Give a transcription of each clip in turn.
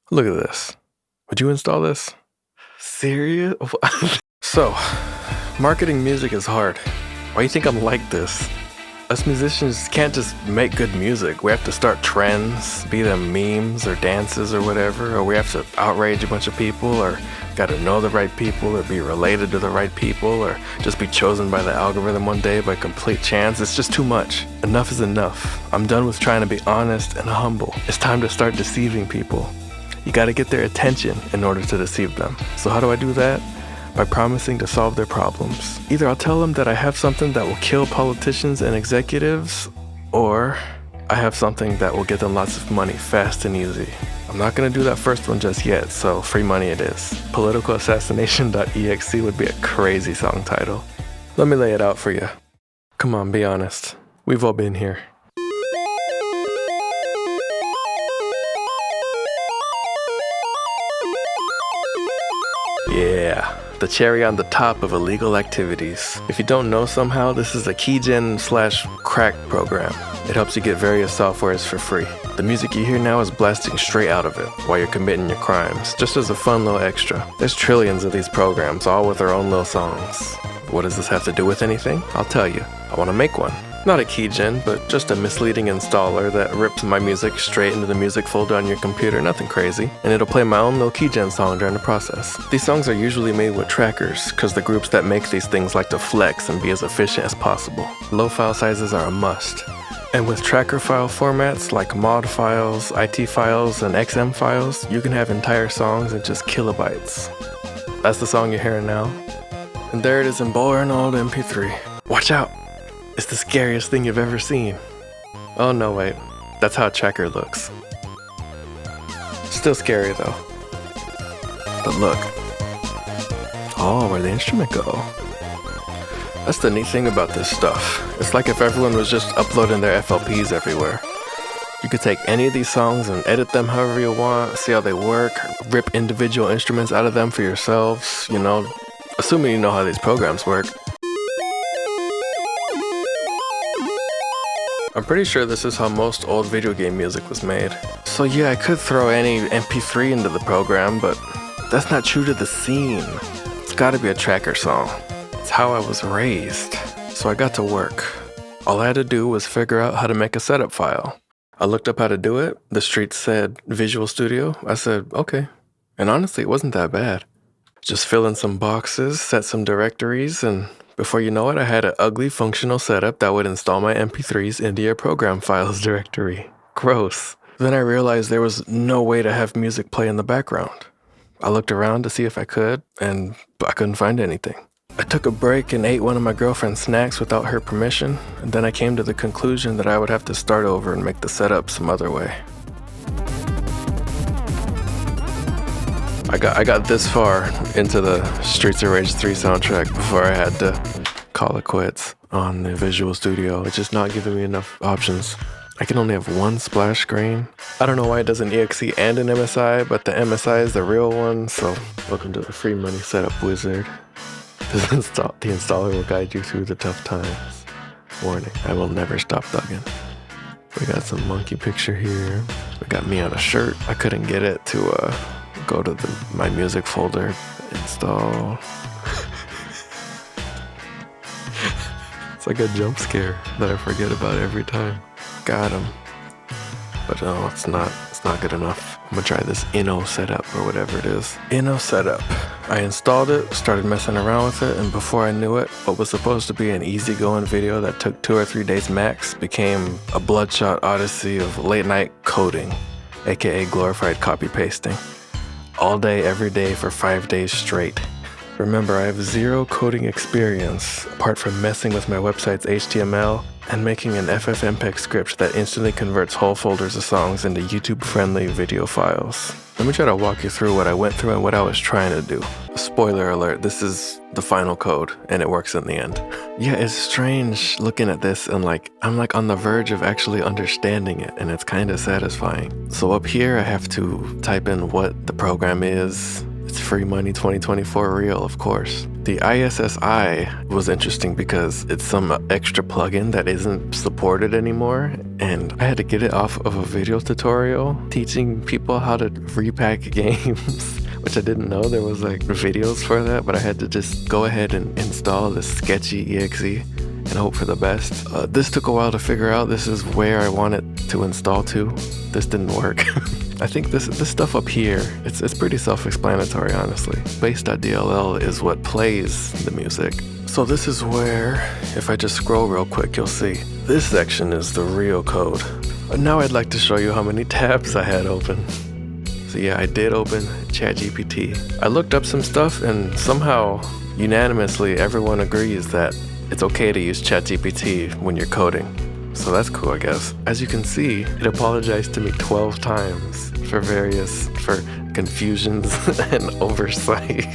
Look at this. Would you install this? Serious? So, marketing music is hard. Why do you think I'm like this? Us musicians can't just make good music. We have to start trends, be them memes or dances or whatever, or we have to outrage a bunch of people, or gotta know the right people, or be related to the right people, or just be chosen by the algorithm one day by complete chance. It's just too much. Enough is enough. I'm done with trying to be honest and humble. It's time to start deceiving people. You gotta get their attention in order to deceive them. So how do I do that? By promising to solve their problems. Either I'll tell them that I have something that will kill politicians and executives, or I have something that will get them lots of money fast and easy. I'm not gonna do that first one just yet, so free money it is. Politicalassassination.exe would be a crazy song title. Let me lay it out for you. Come on, be honest. We've all been here. Yeah. The cherry on the top of illegal activities. If you don't know somehow, this is a keygen/crack program. It helps you get various softwares for free. The music you hear now is blasting straight out of it while you're committing your crimes, just as a fun little extra. There's trillions of these programs, all with their own little songs. What does this have to do with anything? I'll tell you. I want to make one. Not a keygen, but just a misleading installer that rips my music straight into the music folder on your computer, nothing crazy, and it'll play my own little keygen song during the process. These songs are usually made with trackers, because the groups that make these things like to flex and be as efficient as possible. Low file sizes are a must. And with tracker file formats like mod files, IT files, and XM files, you can have entire songs in just kilobytes. That's the song you're hearing now. And there it is in boring old MP3. Watch out! It's the scariest thing you've ever seen. Oh no, wait. That's how a tracker looks. Still scary though. But look. Oh, where'd the instrument go? That's the neat thing about this stuff. It's like if everyone was just uploading their FLPs everywhere. You could take any of these songs and edit them however you want, see how they work, rip individual instruments out of them for yourselves, assuming you know how these programs work. I'm pretty sure this is how most old video game music was made. So yeah, I could throw any MP3 into the program, but that's not true to the scene. It's gotta be a tracker song. It's how I was raised. So I got to work. All I had to do was figure out how to make a setup file. I looked up how to do it. The streets said Visual Studio. I said, okay. And honestly, it wasn't that bad. Just fill in some boxes, set some directories, and before you know it, I had an ugly functional setup that would install my MP3s into your program files directory. Gross. Then I realized there was no way to have music play in the background. I looked around to see if I could, and I couldn't find anything. I took a break and ate one of my girlfriend's snacks without her permission, and then I came to the conclusion that I would have to start over and make the setup some other way. I got this far into the Streets of Rage 3 soundtrack before I had to call it quits on the Visual Studio. It's just not giving me enough options. I can only have one splash screen. I don't know why it does an EXE and an MSI, but the MSI is the real one, so welcome to the free money setup wizard. The installer will guide you through the tough times. Warning, I will never stop thugging. We got some monkey picture here. We got me on a shirt. I couldn't get it to go to my music folder, install. It's like a jump scare that I forget about every time. Got him. But no, it's not good enough. I'm gonna try this Inno setup or whatever it is. Inno setup. I installed it, started messing around with it, and before I knew it, what was supposed to be an easygoing video that took 2 or 3 days max became a bloodshot odyssey of late night coding, aka glorified copy pasting. All day, every day for 5 days straight. Remember, I have zero coding experience apart from messing with my website's HTML and making an FFmpeg script that instantly converts whole folders of songs into YouTube-friendly video files. Let me try to walk you through what I went through and what I was trying to do. Spoiler alert, this is the final code, and it works in the end. Yeah, it's strange looking at this and I'm on the verge of actually understanding it, and it's kind of satisfying. So up here, I have to type in what the program is. It's free money 2024 real, of course. The ISSI was interesting because it's some extra plugin that isn't supported anymore, and I had to get it off of a video tutorial teaching people how to repack games, which I didn't know there was like videos for that, but I had to just go ahead and install this sketchy exe and hope for the best. This took a while to figure out. This is where I want it to install to. This didn't work. I think this stuff up here, it's pretty self-explanatory, honestly. Bass.dll is what plays the music. So this is where, if I just scroll real quick, you'll see this section is the real code. Now I'd like to show you how many tabs I had open. So yeah, I did open ChatGPT. I looked up some stuff and somehow, unanimously, everyone agrees that it's okay to use ChatGPT when you're coding. So that's cool, I guess. As you can see, it apologized to me 12 times for confusions and oversight.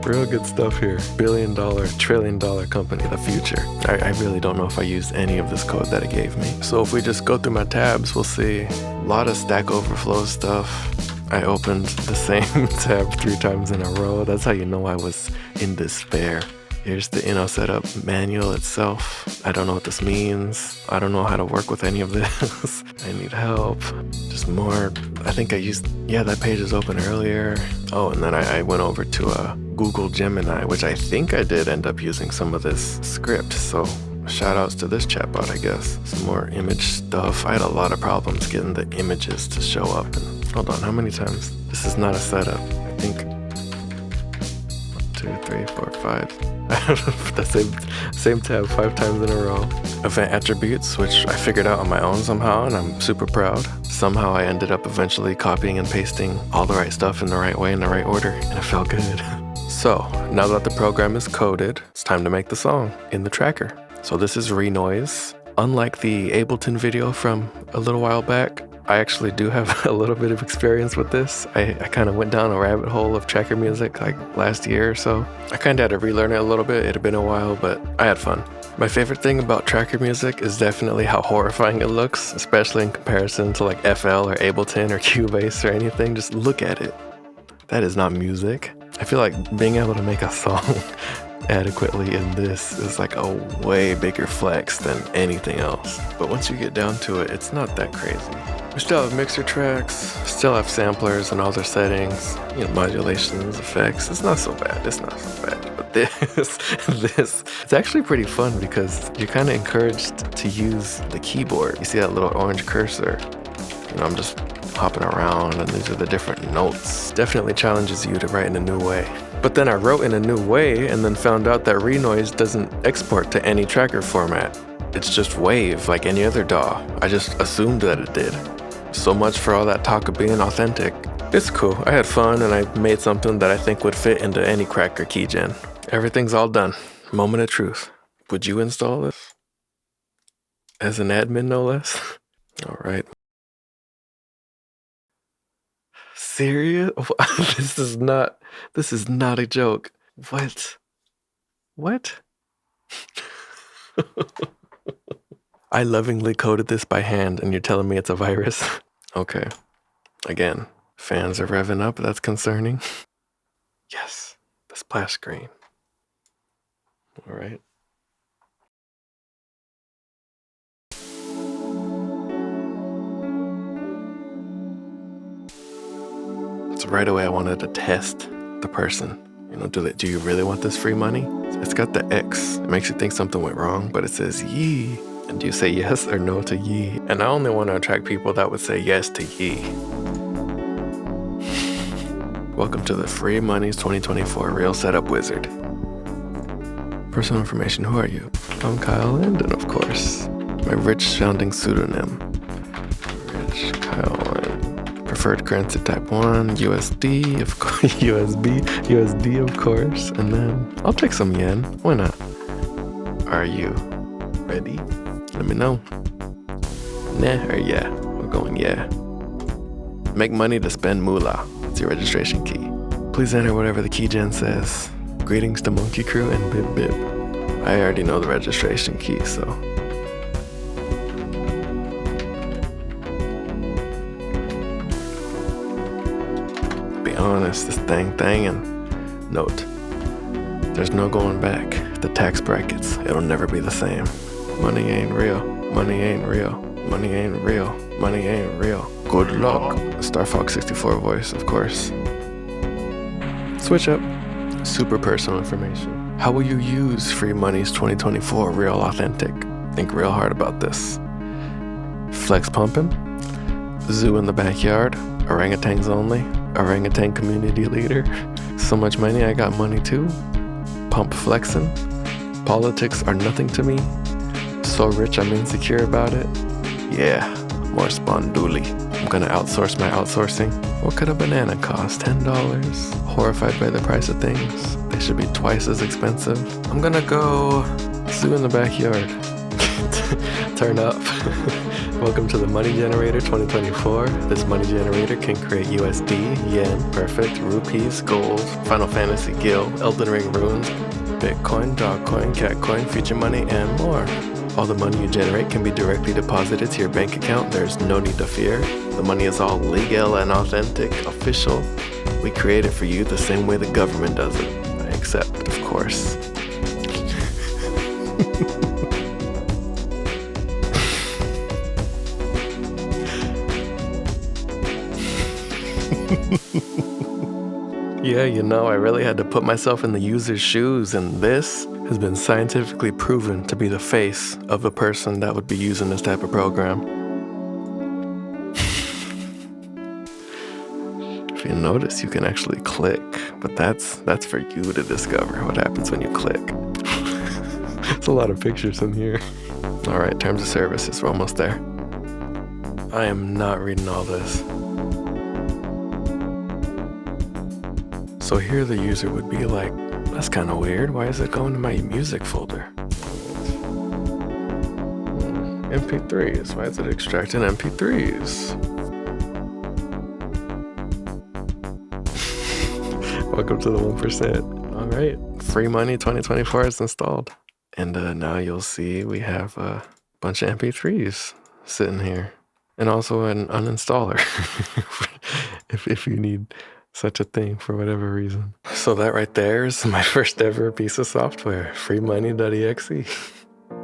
Real good stuff here. $1 billion, trillion company, the future. I really don't know if I used any of this code that it gave me. So if we just go through my tabs, we'll see a lot of Stack Overflow stuff. I opened the same tab 3 times in a row. That's how you know I was in despair. Here's the Inno setup manual itself. I don't know what this means. I don't know how to work with any of this. I need help. Just more. I think I used, yeah, that page is open earlier. Oh, and then I went over to Google Gemini, which I think I did end up using some of this script. So shout outs to this chatbot, I guess. Some more image stuff. I had a lot of problems getting the images to show up. And hold on, how many times? This is not a setup. I think 1, 2, 3, 4, 5. the same tab 5 times in a row. Event attributes, which I figured out on my own somehow, and I'm super proud. Somehow I ended up eventually copying and pasting all the right stuff in the right way, in the right order, and it felt good. So, now that the program is coded, it's time to make the song in the tracker. So this is Renoise. Unlike the Ableton video from a little while back, I actually do have a little bit of experience with this. I kind of went down a rabbit hole of tracker music like last year or so. I kind of had to relearn it a little bit. It had been a while, but I had fun. My favorite thing about tracker music is definitely how horrifying it looks, especially in comparison to like FL or Ableton or Cubase or anything. Just look at it. That is not music. I feel like being able to make a song adequately in this is like a way bigger flex than anything else. But once you get down to it, it's not that crazy. We still have mixer tracks, still have samplers and all their settings, modulations, effects. It's not so bad. It's not so bad. But this, it's actually pretty fun because you're kind of encouraged to use the keyboard. You see that little orange cursor? I'm just hopping around and these are the different notes. Definitely challenges you to write in a new way. But then I wrote in a new way and then found out that Renoise doesn't export to any tracker format. It's just wave like any other DAW. I just assumed that it did. So much for all that talk of being authentic. It's cool. I had fun and I made something that I think would fit into any cracker keygen. Everything's all done. Moment of truth. Would you install this? As an admin, no less? All right. Serious? This is not a joke. What? I lovingly coded this by hand and you're telling me it's a virus? Okay. Again, fans are revving up. That's concerning. Yes, the splash screen. All right. So right away I wanted to test the person. Do you really want this free money? It's got the X. It makes you think something went wrong, but it says yee. And do you say yes or no to yee? And I only want to attract people that would say yes to yee. Welcome to the Free Money's 2024 Real Setup Wizard. Personal information, who are you? I'm Kyle Landon, of course. My rich-sounding pseudonym. Rich Kyle Landon. Preferred currency type 1, USD, of course, USD, of course. And then I'll take some yen. Why not? Are you ready? Let me know. Nah or yeah? We're going yeah. Make money to spend moolah. It's your registration key. Please enter whatever the keygen says. Greetings to Monkey Crew and Bib Bib. I already know the registration key, so. Be honest, this thangin'. Note, there's no going back. The tax brackets, it'll never be the same. Money ain't real. Money ain't real. Money ain't real. Money ain't real. Good luck. Star Fox 64 voice, of course. Switch up. Super personal information. How will you use Free Money's 2024 Real Authentic? Think real hard about this. Flex pumping. Zoo in the backyard. Orangutans only. Orangutan community leader. So much money, I got money too. Pump flexing. Politics are nothing to me. So rich, I'm insecure about it. Yeah, more sponduli. I'm gonna outsource my outsourcing. What could a banana cost? $10? Horrified by the price of things. They should be twice as expensive. I'm gonna go zoo in the backyard. Turn up. Welcome to the Money Generator 2024. This money generator can create USD, yen, perfect, rupees, gold, Final Fantasy Gil, Elden Ring runes, Bitcoin, Dogcoin, Catcoin, future money, and more. All the money you generate can be directly deposited to your bank account. There's no need to fear. The money is all legal and authentic, official. We create it for you the same way the government does it. Except, of course. Yeah, you know, I really had to put myself in the user's shoes, and this has been scientifically proven to be the face of a person that would be using this type of program. If you notice, you can actually click, but that's for you to discover what happens when you click. It's a lot of pictures in here. All right, terms of services, we're almost there. I am not reading all this. So here the user would be like, that's kind of weird. Why is it going to my music folder? MP3s. Why is it extracting MP3s? Welcome to the 1%. All right. Free Money 2024 is installed. And now you'll see we have a bunch of MP3s sitting here. And also an uninstaller if you need such a thing for whatever reason. So that right there is my first ever piece of software, freemoney.exe.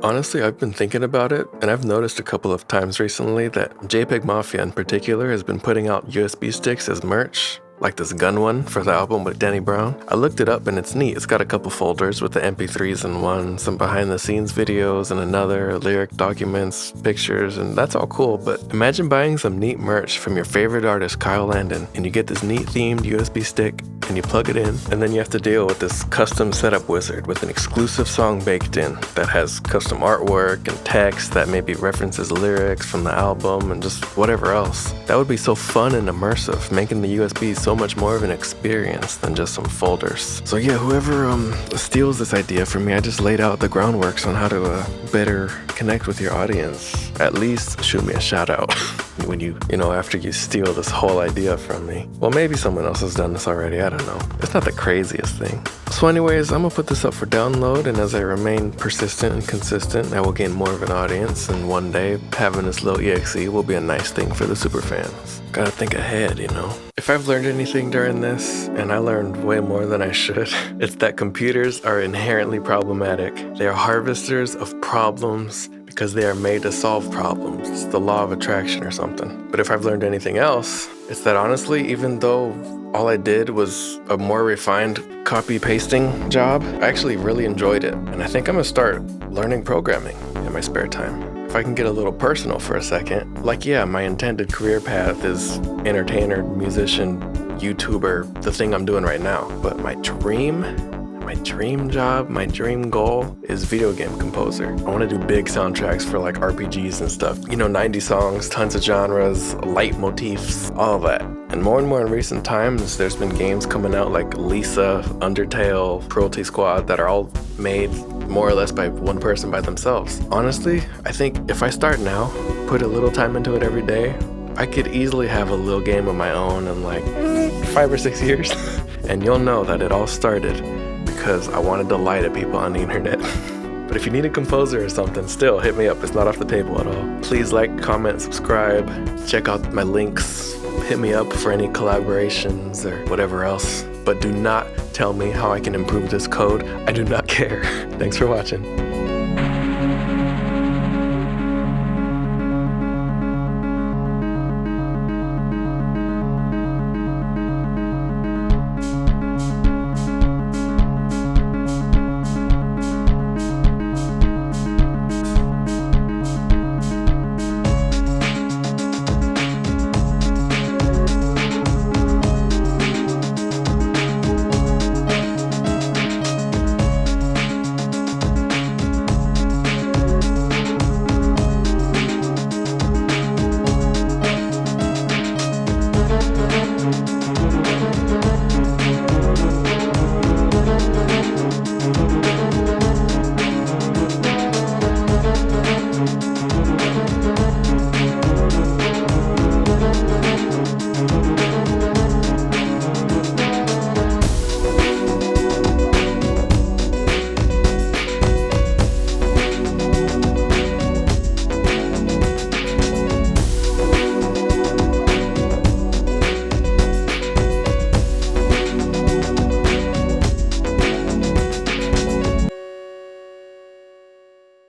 Honestly, I've been thinking about it, and I've noticed a couple of times recently that JPEG Mafia in particular has been putting out USB sticks as merch, like this gun one for the album with Danny Brown. I looked it up and it's neat. It's got a couple folders with the MP3s in one, some behind the scenes videos in another, lyric documents, pictures, and that's all cool. But imagine buying some neat merch from your favorite artist, Kyle Landon, and you get this neat themed USB stick and you plug it in, and then you have to deal with this custom setup wizard with an exclusive song baked in that has custom artwork and text that maybe references lyrics from the album and just whatever else. That would be so fun and immersive, making the USB so much more of an experience than just some folders. So yeah, whoever steals this idea from me, I just laid out the groundworks on how to better connect with your audience. At least shoot me a shout out when you know, after you steal this whole idea from me. Well, maybe someone else has done this already, I don't know. It's not the craziest thing. So anyways, I'm gonna put this up for download, and as I remain persistent and consistent, I will gain more of an audience, and one day having this little EXE will be a nice thing for the super fans. Gotta think ahead, you know. If I've learned anything during this, and I learned way more than I should, it's that computers are inherently problematic. They are harvesters of problems because they are made to solve problems. It's the law of attraction or something. But if I've learned anything else, it's that honestly, even though all I did was a more refined copy-pasting job, I actually really enjoyed it. And I think I'm gonna start learning programming in my spare time. If I can get a little personal for a second, like yeah, my intended career path is entertainer, musician, YouTuber, the thing I'm doing right now. But my dream job, my dream goal is video game composer. I want to do big soundtracks for like RPGs and stuff. You know, 90 songs, tons of genres, leitmotifs, all of that. And more in recent times, there's been games coming out like Lisa, Undertale, Cruelty Squad that are all made more or less by one person by themselves. Honestly, I think if I start now, put a little time into it every day, I could easily have a little game of my own in like 5 or 6 years. And you'll know that it all started because I wanted to lie to people on the internet. But if you need a composer or something, still hit me up. It's not off the table at all. Please like, comment, subscribe, check out my links, hit me up for any collaborations or whatever else. But do not tell me how I can improve this code. I do not care. Thanks for watching.